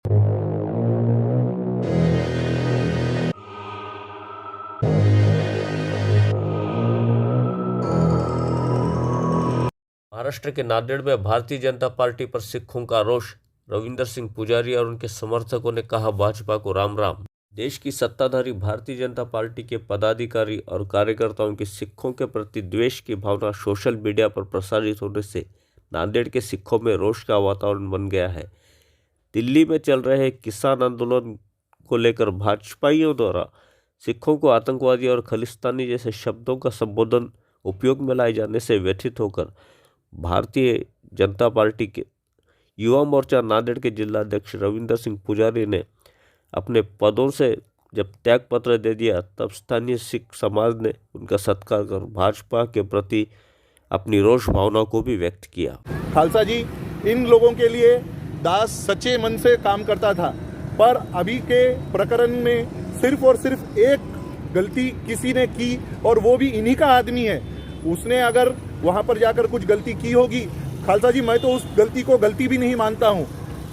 महाराष्ट्र के नांदेड़ में भारतीय जनता पार्टी पर सिखों का रोष। रविंदर सिंह पुजारी और उनके समर्थकों ने कहा भाजपा को राम राम। देश की सत्ताधारी भारतीय जनता पार्टी के पदाधिकारी और कार्यकर्ताओं की सिखों के प्रति द्वेष की भावना सोशल मीडिया पर प्रसारित होने से नांदेड़ के सिखों में रोष का वातावरण बन गया है। दिल्ली में चल रहे किसान आंदोलन को लेकर भाजपाइयों द्वारा सिखों को आतंकवादी और खालिस्तानी जैसे शब्दों का संबोधन उपयोग में लाए जाने से व्यथित होकर भारतीय जनता पार्टी के युवा मोर्चा नांदेड़ के जिला अध्यक्ष रविंदर सिंह पुजारी ने अपने पदों से जब त्याग पत्र दे दिया, तब स्थानीय सिख समाज ने उनका सत्कार कर भाजपा के प्रति अपनी रोष भावना को भी व्यक्त किया। खालसा जी इन लोगों के लिए दास सच्चे मन से काम करता था, पर अभी के प्रकरण में सिर्फ और सिर्फ एक गलती किसी ने की और वो भी इन्हीं का आदमी है। उसने अगर वहां पर जाकर कुछ गलती की होगी, खालसा जी मैं तो उस गलती को गलती भी नहीं मानता हूं।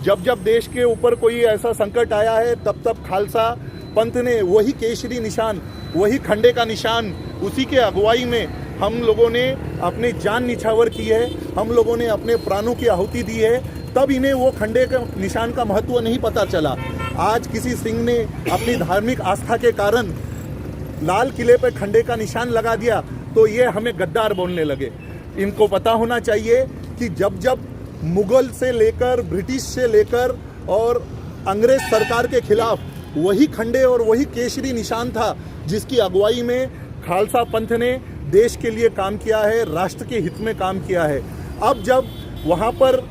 जब जब देश के ऊपर कोई ऐसा संकट आया है, तब तब खालसा पंथ ने वही केसरी निशान, वही खंडे का निशान, उसी के अगुवाई में हम लोगों ने अपनी जान निछावर की है, हम लोगों ने अपने प्राणों की आहुति दी है। तब इन्हें वो खंडे का निशान का महत्व नहीं पता चला। आज किसी सिंह ने अपनी धार्मिक आस्था के कारण लाल किले पर खंडे का निशान लगा दिया तो ये हमें गद्दार बोलने लगे। इनको पता होना चाहिए कि जब जब मुगल से लेकर ब्रिटिश से लेकर और अंग्रेज सरकार के खिलाफ वही खंडे और वही केसरी निशान था जिसकी अगुवाई में खालसा पंथ ने देश के लिए काम किया है, राष्ट्र के हित में काम किया है। अब जब वहाँ पर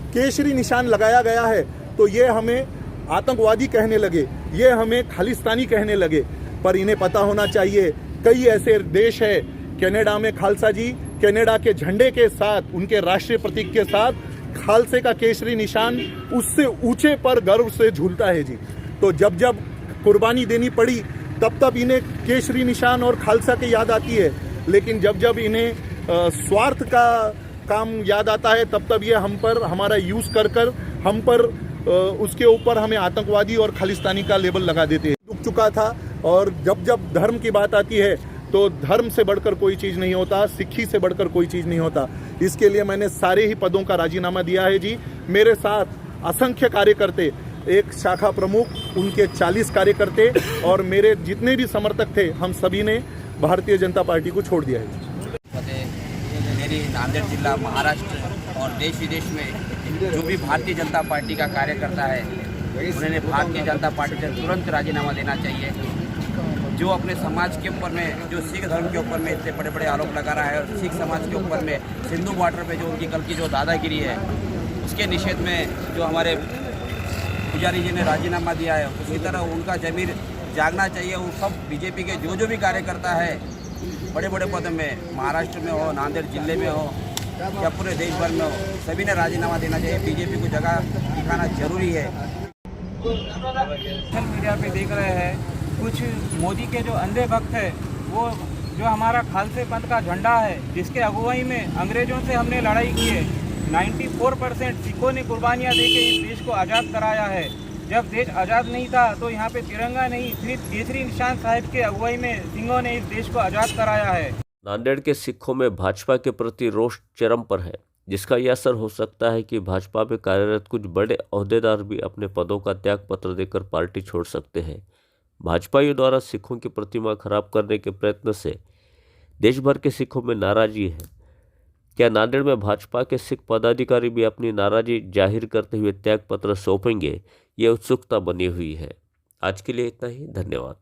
केसरी निशान लगाया गया है तो ये हमें आतंकवादी कहने लगे, ये हमें खालिस्तानी कहने लगे। पर इन्हें पता होना चाहिए कई ऐसे देश है, कनाडा में खालसा जी कनाडा के झंडे के साथ, उनके राष्ट्रीय प्रतीक के साथ खालसे का केसरी निशान उससे ऊंचे पर गर्व से झूलता है जी। तो जब जब कुर्बानी देनी पड़ी तब तब इन्हें केसरी निशान और खालसा की याद आती है, लेकिन जब जब इन्हें स्वार्थ का काम याद आता है तब तब ये हम पर हमारा यूज़ कर हम पर उसके ऊपर हमें आतंकवादी और खालिस्तानी का लेबल लगा देते हैं। रुक चुका था। और जब जब धर्म की बात आती है तो धर्म से बढ़कर कोई चीज़ नहीं होता, सिक्खी से बढ़कर कोई चीज़ नहीं होता। इसके लिए मैंने सारे ही पदों का राजीनामा दिया है जी। मेरे साथ असंख्य कार्यकर्ते, एक शाखा प्रमुख, उनके 40 कार्यकर्ते और मेरे जितने भी समर्थक थे, हम सभी ने भारतीय जनता पार्टी को छोड़ दिया है। मेरी नांदेड़ जिला महाराष्ट्र और देश विदेश में जो भी भारतीय जनता पार्टी का कार्यकर्ता है, उन्होंने भारतीय जनता पार्टी से तुरंत राजीनामा देना चाहिए। जो अपने समाज के ऊपर में, जो सिख धर्म के ऊपर में इतने बड़े बड़े आरोप लगा रहा है और सिख समाज के ऊपर में सिंधु बॉर्डर पे जो उनकी कल की जो दादागिरी है, उसके निषेध में जो हमारे पुजारी जी ने राजीनामा दिया है, उसी तरह उनका जमीर जागना चाहिए। वो सब बीजेपी के जो भी कार्यकर्ता है, बड़े बड़े पद में, महाराष्ट्र में हो, नांदेड़ जिले में हो या पूरे देश भर में हो, सभी ने राजीनामा देना चाहिए। बीजेपी को जगह दिखाना जरूरी है। सोशल मीडिया पे देख रहे हैं कुछ मोदी के जो अंधे भक्त है, वो जो हमारा खालसे पंथ का झंडा है, जिसके अगुवाई में अंग्रेजों से हमने लड़ाई की है, 94% सिखों ने कुर्बानियाँ दे के इस देश को आज़ाद कराया है। जब देश आज़ाद नहीं था तो यहाँ पे तिरंगा नहीं, सिर्फ केसरी निशान साहिब के अगुवाई में सिंहों ने इस देश को आज़ाद कराया है। नांदेड़ के सिखों में भाजपा के प्रति रोष चरम पर है, जिसका यह असर हो सकता है कि भाजपा में कार्यरत कुछ बड़े ओहदेदार भी अपने पदों का त्याग पत्र देकर पार्टी छोड़ सकते हैं। भाजपाइयों द्वारा सिखों की प्रतिमा खराब करने के प्रयत्न से देश भर के सिखों में नाराजगी है। क्या नांदेड़ में भाजपा के सिख पदाधिकारी भी अपनी नाराजगी जाहिर करते हुए त्याग पत्र सौंपेंगे? ये उत्सुकता बनी हुई है। आज के लिए इतना ही। धन्यवाद।